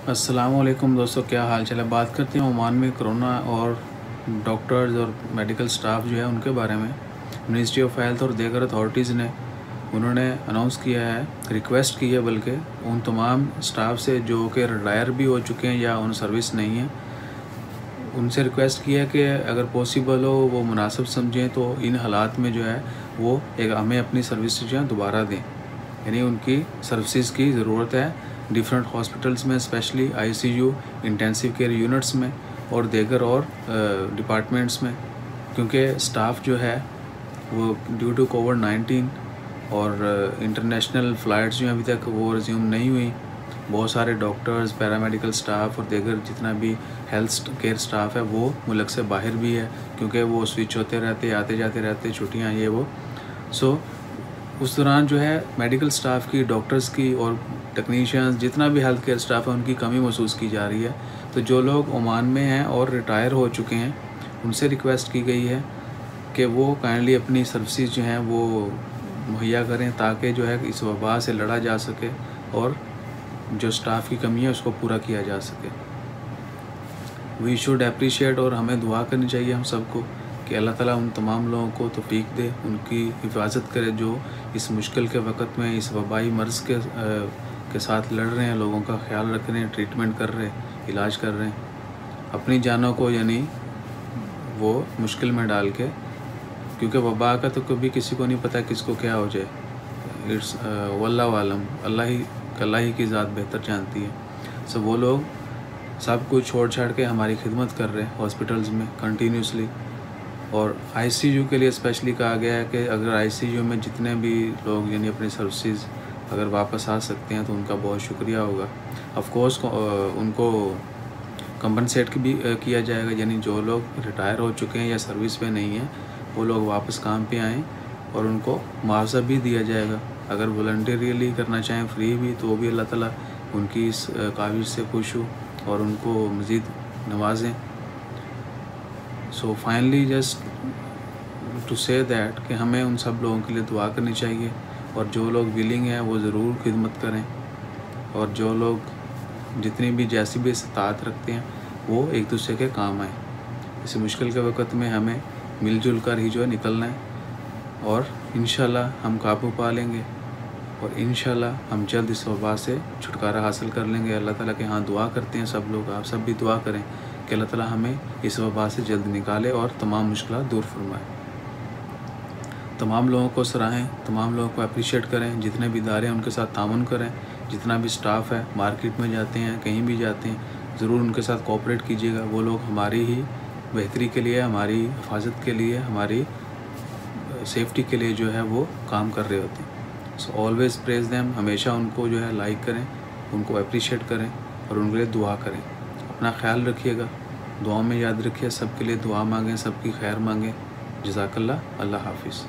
السلام علیکم دوستو، کیا حال چال ہے؟ بات کرتے ہیں عمان میں کرونا اور ڈاکٹرز اور میڈیکل سٹاف جو ہے ان کے بارے میں۔ منسٹری آف ہیلتھ اور دیگر اتھارٹیز نے انہوں نے اناؤنس کیا ہے، ریکویسٹ کی ہے بلکہ ان تمام سٹاف سے جو کہ ریٹائر بھی ہو چکے ہیں یا ان سروس نہیں ہیں، ان سے ریکویسٹ کیا ہے کہ اگر پاسبل ہو وہ مناسب سمجھیں تو ان حالات میں جو ہے وہ ہمیں اپنی سروسز جو ہے دوبارہ دیں، یعنی ان کی سروسز کی ضرورت ہے ڈیفرنٹ ہاسپٹلس میں، specially I C U, intensive care units میں اور دیگر اور ڈپارٹمنٹس میں، کیونکہ سٹاف جو ہے وہ ڈیو ٹو کووڈ-19 اور انٹرنیشنل فلائٹس جو ہیں ابھی تک وہ ریزیوم نہیں ہوئی، بہت سارے ڈاکٹرز، پیرامیڈیکل سٹاف اور دیگر جتنا بھی ہیلتھ کیئر سٹاف ہے وہ ملک سے باہر بھی ہے، کیونکہ وہ سوئچ ہوتے رہتے، آتے جاتے رہتے، چھٹیاں یہ وہ۔ اس دوران جو ہے میڈیکل سٹاف کی، ڈاکٹرز کی اور ٹیکنیشینز، جتنا بھی ہیلتھ کیئر سٹاف ہے ان کی کمی محسوس کی جا رہی ہے۔ تو جو لوگ عمان میں ہیں اور ریٹائر ہو چکے ہیں ان سے ریکویسٹ کی گئی ہے کہ وہ کائنڈلی اپنی سروسز جو ہیں وہ مہیا کریں تاکہ جو ہے اس وبا سے لڑا جا سکے اور جو سٹاف کی کمی ہے اس کو پورا کیا جا سکے۔ وی شوڈ اپریشیٹ، اور ہمیں دعا کرنی چاہیے ہم سب کو کہ اللہ تعالیٰ ان تمام لوگوں کو توفیق دے، ان کی حفاظت کرے جو اس مشکل کے وقت میں اس وبائی مرض کے ساتھ لڑ رہے ہیں، لوگوں کا خیال رکھ رہے ہیں، ٹریٹمنٹ کر رہے ہیں، علاج کر رہے ہیں اپنی جانوں کو، یعنی وہ مشکل میں ڈال کے، کیونکہ وبا کا تو کبھی کسی کو نہیں پتہ کس کو کیا ہو جائے، واللہ عالم، اللہ ہی کی ذات بہتر جانتی ہے۔ وہ لوگ سب کچھ چھوڑ چھاڑ کے ہماری خدمت کر رہے ہیں ہاسپٹلز میں کنٹینیوسلی، اور آئی سی یو کے لیے اسپیشلی کہا گیا ہے کہ اگر آئی سی یو میں جتنے بھی لوگ یعنی اپنی سروسز اگر واپس آ سکتے ہیں تو ان کا بہت شکریہ ہوگا۔ آف کورس ان کو کمپنسیٹ بھی کیا جائے گا، یعنی جو لوگ ریٹائر ہو چکے ہیں یا سروس میں نہیں ہیں وہ لوگ واپس کام پہ آئیں اور ان کو معاوضہ بھی دیا جائے گا، اگر والنٹیریلی کرنا چاہیں فری بھی تو وہ بھی اللہ تعالیٰ ان کی اس کاوش سے خوش ہو اور ان کو مزید نوازیں۔ فائنلی جسٹ ٹو سے دیٹ کہ ہمیں ان سب لوگوں کے لیے دعا کرنی چاہیے، اور جو لوگ ولنگ ہیں وہ ضرور خدمت کریں، اور جو لوگ جتنی بھی جیسی بھی استطاعت رکھتے ہیں وہ ایک دوسرے کے کام آئیں۔ اس مشکل کے وقت میں ہمیں مل جل کر ہی جو ہے نکلنا ہے، اور انشاءاللہ ہم قابو پا لیں گے، اور انشاءاللہ ہم جلد اس وبا سے چھٹکارا حاصل کر لیں گے۔ اللہ تعالیٰ کے ہاں دعا کرتے ہیں سب لوگ، آپ سب بھی دعا کریں کہ اللہ تعالیٰ ہمیں اس وبا سے جلد نکالے اور تمام مشکلات دور فرمائے۔ تمام لوگوں کو سراہیں، تمام لوگوں کو اپریشیٹ کریں، جتنے بھی ادارے ہیں ان کے ساتھ تعاون کریں، جتنا بھی سٹاف ہے مارکیٹ میں جاتے ہیں کہیں بھی جاتے ہیں ضرور ان کے ساتھ کوآپریٹ کیجیے گا، وہ لوگ ہماری ہی بہتری کے لیے، ہماری حفاظت کے لیے، ہماری سیفٹی کے لیے جو ہے وہ کام کر رہے ہوتے ہیں۔ آلویز پریز دیم، ہمیشہ ان کو جو ہے لائک کریں، ان کو اپریشیٹ کریں اور ان کے لیے دعا کریں۔ اپنا خیال رکھیے گا، دعاؤں میں یاد رکھیے، سب کے لیے دعا مانگیں، سب کی خیر مانگیں۔ جزاک اللہ، اللہ حافظ۔